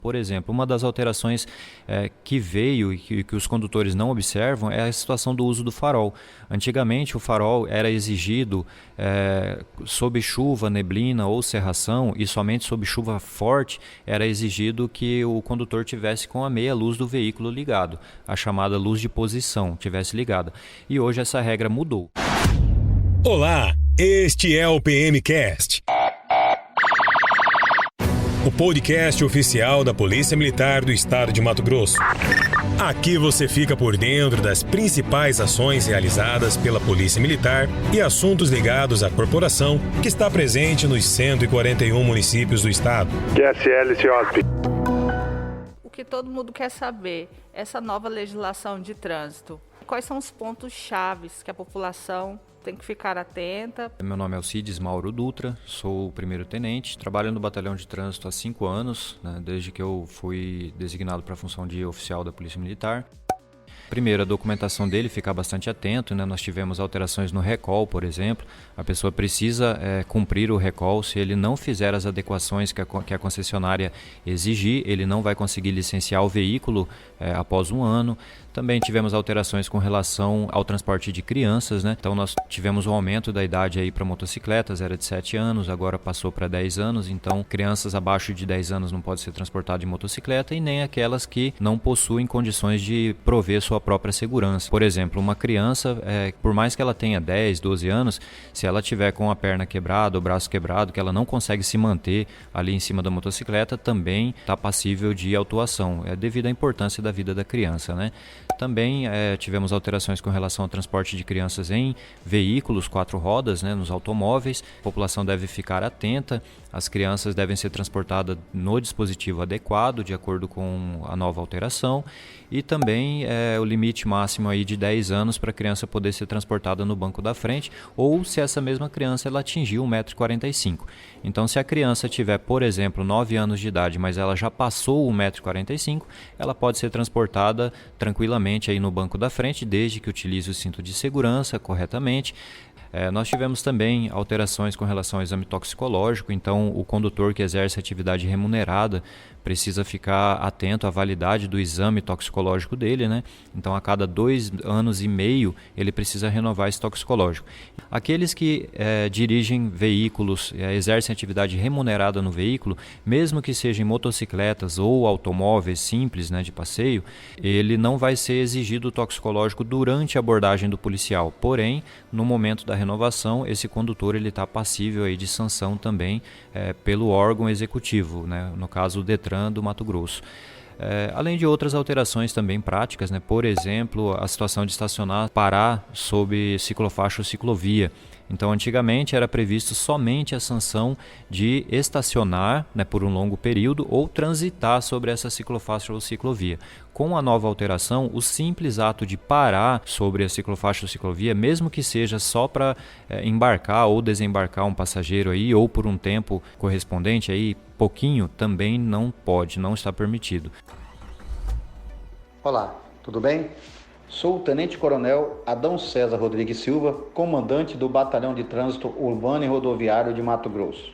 Por exemplo, uma das alterações que veio e que os condutores não observam é a situação do uso do farol. Antigamente, o farol era exigido sob chuva, neblina ou cerração, e somente sob chuva forte era exigido que o condutor tivesse com a meia luz do veículo ligado, a chamada luz de posição tivesse ligada. E hoje essa regra mudou. Olá, este é o PMcast. O podcast oficial da Polícia Militar do Estado de Mato Grosso. Aqui você fica por dentro das principais ações realizadas pela Polícia Militar e assuntos ligados à corporação que está presente nos 141 municípios do estado. QSL, CIOSP. O que todo mundo quer saber, essa nova legislação de trânsito, quais são os pontos chaves que a população tem que ficar atenta? Meu nome é Alcides Mauro Dutra, sou o primeiro tenente, trabalho no batalhão de trânsito há 5 anos, né, desde que eu fui designado para a função de oficial da Polícia Militar. Primeiro, a documentação dele, ficar bastante atento, né? Nós tivemos alterações no recall, por exemplo. A pessoa precisa cumprir o recall. Se ele não fizer as adequações que a concessionária exigir, ele não vai conseguir licenciar o veículo após 1 ano. Também tivemos alterações com relação ao transporte de crianças, né? Então nós tivemos um aumento da idade aí para motocicletas, era de 7 anos, agora passou para 10 anos. Então crianças abaixo de 10 anos não podem ser transportadas de motocicleta e nem aquelas que não possuem condições de prover sua própria segurança. Por exemplo, uma criança, por mais que ela tenha 10, 12 anos, se ela tiver com a perna quebrada, o braço quebrado, que ela não consegue se manter ali em cima da motocicleta, também está passível de autuação, devido à importância da vida da criança, né? Também tivemos alterações com relação ao transporte de crianças em veículos 4 rodas, né, nos automóveis. A população deve ficar atenta, as crianças devem ser transportadas no dispositivo adequado, de acordo com a nova alteração. E também o limite máximo aí de 10 anos para a criança poder ser transportada no banco da frente, ou se essa mesma criança ela atingir 1,45 m. Então, se a criança tiver, por exemplo, 9 anos de idade, mas ela já passou 1,45 m, ela pode ser transportada tranquilamente aí no banco da frente, desde que utilize o cinto de segurança corretamente. Nós tivemos também alterações com relação ao exame toxicológico, então o condutor que exerce atividade remunerada precisa ficar atento à validade do exame toxicológico dele, né? Então a cada 2,5 anos ele precisa renovar esse toxicológico. Aqueles que dirigem veículos, exercem atividade remunerada no veículo, mesmo que sejam motocicletas ou automóveis simples, né, de passeio, ele não vai ser exigido o toxicológico durante a abordagem do policial. Porém, no momento da renovação, esse condutor ele está passível aí de sanção também pelo órgão executivo, né? No caso o Detran do Mato Grosso. Além de outras alterações também práticas, né? Por exemplo, a situação de estacionar, parar sob ciclofaixa ou ciclovia. Então, antigamente era previsto somente a sanção de estacionar, né, por um longo período ou transitar sobre essa ciclofaixa ou ciclovia. Com a nova alteração, o simples ato de parar sobre a ciclofaixa ou ciclovia, mesmo que seja só para embarcar ou desembarcar um passageiro aí, ou por um tempo correspondente aí, pouquinho, também não está permitido. Olá, tudo bem? Sou o Tenente Coronel Adão César Rodrigues Silva, comandante do Batalhão de Trânsito Urbano e Rodoviário de Mato Grosso.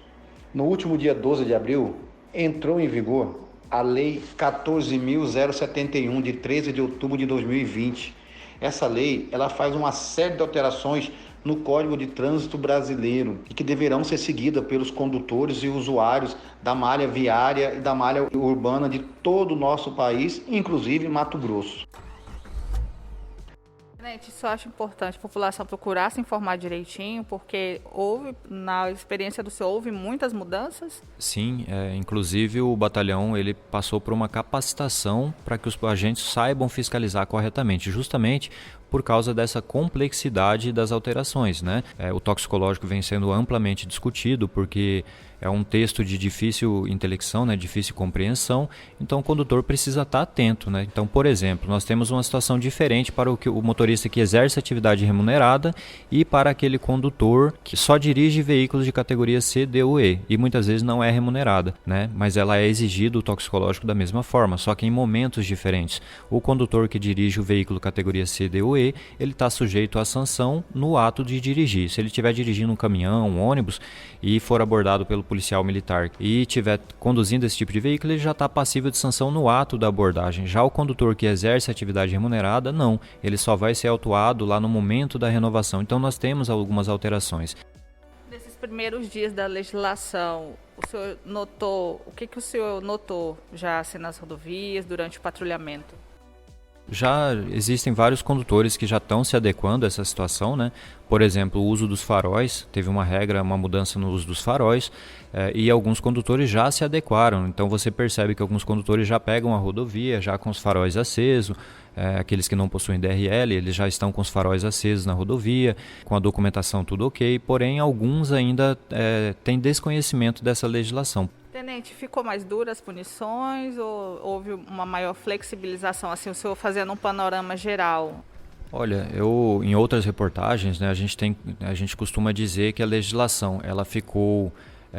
No último dia 12 de abril, entrou em vigor a Lei 14.071, de 13 de outubro de 2020. Essa lei ela faz uma série de alterações no Código de Trânsito Brasileiro e que deverão ser seguidas pelos condutores e usuários da malha viária e da malha urbana de todo o nosso país, inclusive Mato Grosso. Isso eu acho importante a população procurar se informar direitinho, porque na experiência do senhor, houve muitas mudanças? Sim, inclusive o batalhão ele passou por uma capacitação para que os agentes saibam fiscalizar corretamente, justamente por causa dessa complexidade das alterações, né? O toxicológico vem sendo amplamente discutido porque é um texto de difícil intelecção, né, difícil compreensão, então o condutor precisa estar atento, né? Então, por exemplo, nós temos uma situação diferente para o motorista que exerce atividade remunerada e para aquele condutor que só dirige veículos de categoria C, D ou E e muitas vezes não é remunerada, né? Mas ela é exigido o toxicológico da mesma forma, só que em momentos diferentes. O condutor que dirige o veículo categoria C, D ou E, ele está sujeito à sanção no ato de dirigir. Se ele estiver dirigindo um caminhão, um ônibus e for abordado pelo policial militar e estiver conduzindo esse tipo de veículo, ele já está passível de sanção no ato da abordagem. Já o condutor que exerce atividade remunerada, não. Ele só vai ser autuado lá no momento da renovação. Então nós temos algumas alterações. Nesses primeiros dias da legislação, o que o senhor notou já assim, nas rodovias, durante o patrulhamento? Já existem vários condutores que já estão se adequando a essa situação, né? Por exemplo, o uso dos faróis, teve uma mudança no uso dos faróis, e alguns condutores já se adequaram. Então você percebe que alguns condutores já pegam a rodovia já com os faróis acesos, aqueles que não possuem DRL, eles já estão com os faróis acesos na rodovia, com a documentação tudo ok, porém alguns ainda têm desconhecimento dessa legislação. Tenente, ficou mais duras as punições ou houve uma maior flexibilização, assim, o senhor fazendo um panorama geral? Olha, em outras reportagens, né, a gente costuma dizer que a legislação ela ficou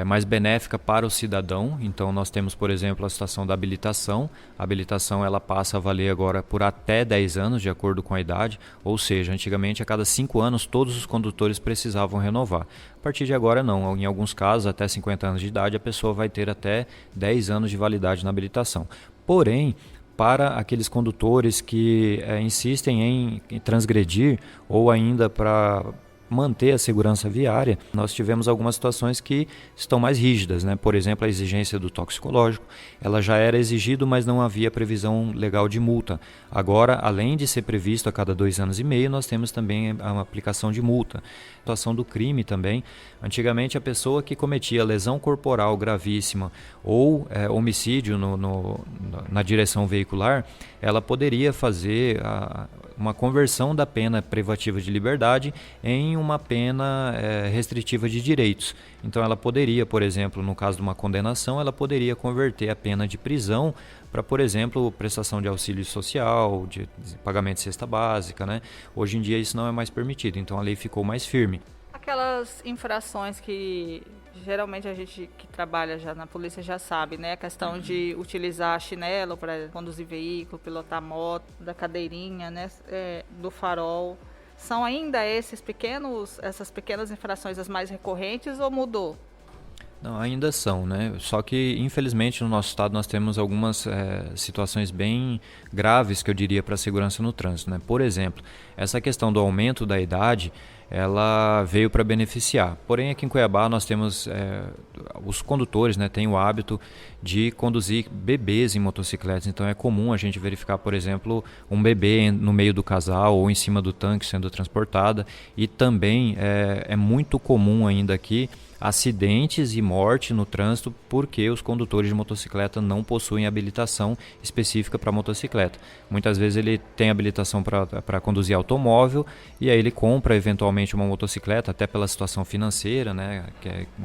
mais benéfica para o cidadão. Então nós temos, por exemplo, a situação da habilitação. A habilitação ela passa a valer agora por até 10 anos, de acordo com a idade, ou seja, antigamente a cada 5 anos todos os condutores precisavam renovar. A partir de agora não, em alguns casos até 50 anos de idade a pessoa vai ter até 10 anos de validade na habilitação. Porém, para aqueles condutores que insistem em transgredir ou ainda para manter a segurança viária, nós tivemos algumas situações que estão mais rígidas, né? Por exemplo, a exigência do toxicológico, ela já era exigido, mas não havia previsão legal de multa. Agora, além de ser previsto a cada 2 anos e meio, nós temos também a aplicação de multa. A situação do crime também. Antigamente, a pessoa que cometia lesão corporal gravíssima ou homicídio na direção veicular, ela poderia fazer uma conversão da pena privativa de liberdade em uma pena restritiva de direitos. Então ela poderia, por exemplo, no caso de uma condenação, ela poderia converter a pena de prisão para, por exemplo, prestação de auxílio social, de pagamento de cesta básica, né? Hoje em dia isso não é mais permitido, então a lei ficou mais firme. Aquelas infrações que geralmente a gente que trabalha já na polícia já sabe, né? A questão de utilizar chinelo para conduzir veículo, pilotar moto, da cadeirinha, né? Do farol. São ainda essas pequenas infrações as mais recorrentes ou mudou? Não, ainda são, né? Só que, infelizmente, no nosso estado nós temos algumas situações bem graves, que eu diria, para a segurança no trânsito, né? Por exemplo, essa questão do aumento da idade, ela veio para beneficiar. Porém, aqui em Cuiabá nós temos os condutores, né, têm o hábito de conduzir bebês em motocicletas. Então é comum a gente verificar, por exemplo, um bebê no meio do casal ou em cima do tanque sendo transportada. E também é muito comum ainda aqui acidentes e morte no trânsito porque os condutores de motocicleta não possuem habilitação específica para motocicleta. Muitas vezes ele tem habilitação para conduzir automóvel e aí ele compra eventualmente uma motocicleta, até pela situação financeira, né,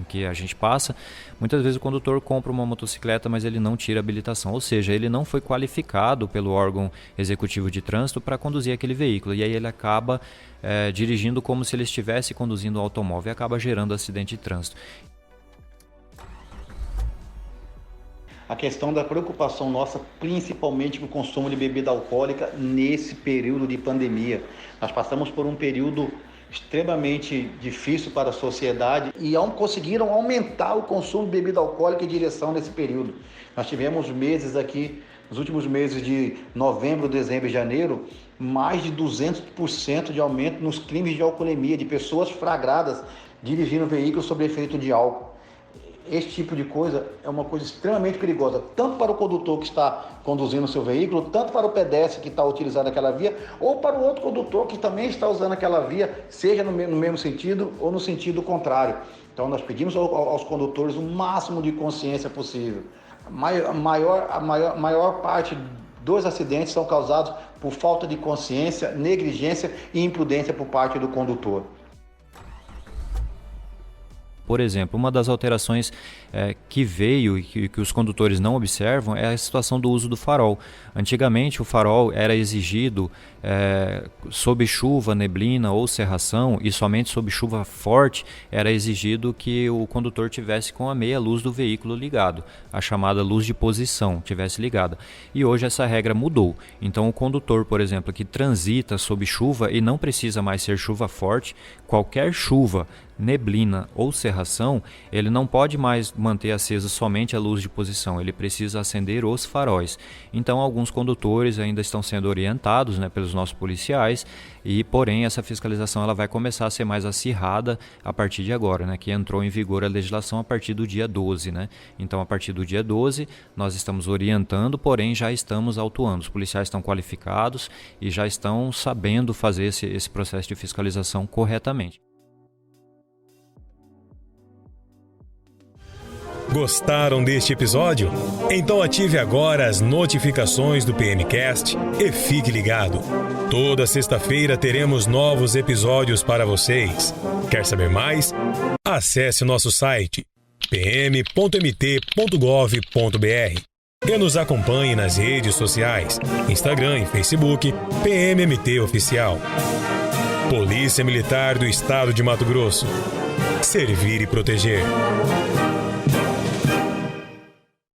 que a gente passa. Muitas vezes o condutor compra uma motocicleta, mas ele não tira habilitação, ou seja, ele não foi qualificado pelo órgão executivo de trânsito para conduzir aquele veículo, e aí ele acaba dirigindo como se ele estivesse conduzindo um automóvel e acaba gerando acidente de trânsito. A questão da preocupação nossa, principalmente com o consumo de bebida alcoólica nesse período de pandemia. Nós passamos por um período extremamente difícil para a sociedade e conseguiram aumentar o consumo de bebida alcoólica em direção nesse período. Nós tivemos meses aqui, nos últimos meses de novembro, dezembro e janeiro, mais de 200% de aumento nos crimes de alcoolemia, de pessoas flagradas dirigindo veículos sob efeito de álcool. Esse tipo de coisa é uma coisa extremamente perigosa, tanto para o condutor que está conduzindo o seu veículo, tanto para o pedestre que está utilizando aquela via, ou para o outro condutor que também está usando aquela via, seja no mesmo sentido ou no sentido contrário. Então nós pedimos aos condutores o máximo de consciência possível. A maior parte dos acidentes são causados por falta de consciência, negligência e imprudência por parte do condutor. Por exemplo, uma das alterações que veio e que os condutores não observam é a situação do uso do farol. Antigamente o farol era exigido sob chuva, neblina ou cerração, e somente sob chuva forte era exigido que o condutor tivesse com a meia luz do veículo ligado, a chamada luz de posição tivesse ligada. E hoje essa regra mudou. Então o condutor, por exemplo, que transita sob chuva e não precisa mais ser chuva forte, qualquer chuva, neblina ou cerração, ele não pode mais manter acesa somente a luz de posição, ele precisa acender os faróis. Então, alguns condutores ainda estão sendo orientados, né, pelos nossos policiais, e porém essa fiscalização ela vai começar a ser mais acirrada a partir de agora, né, que entrou em vigor a legislação a partir do dia 12. Né? Então, a partir do dia 12, nós estamos orientando, porém já estamos autuando. Os policiais estão qualificados e já estão sabendo fazer esse processo de fiscalização corretamente. Gostaram deste episódio? Então ative agora as notificações do PMcast e fique ligado. Toda sexta-feira teremos novos episódios para vocês. Quer saber mais? Acesse nosso site pm.mt.gov.br e nos acompanhe nas redes sociais, Instagram e Facebook, PMMT Oficial. Polícia Militar do Estado de Mato Grosso. Servir e proteger.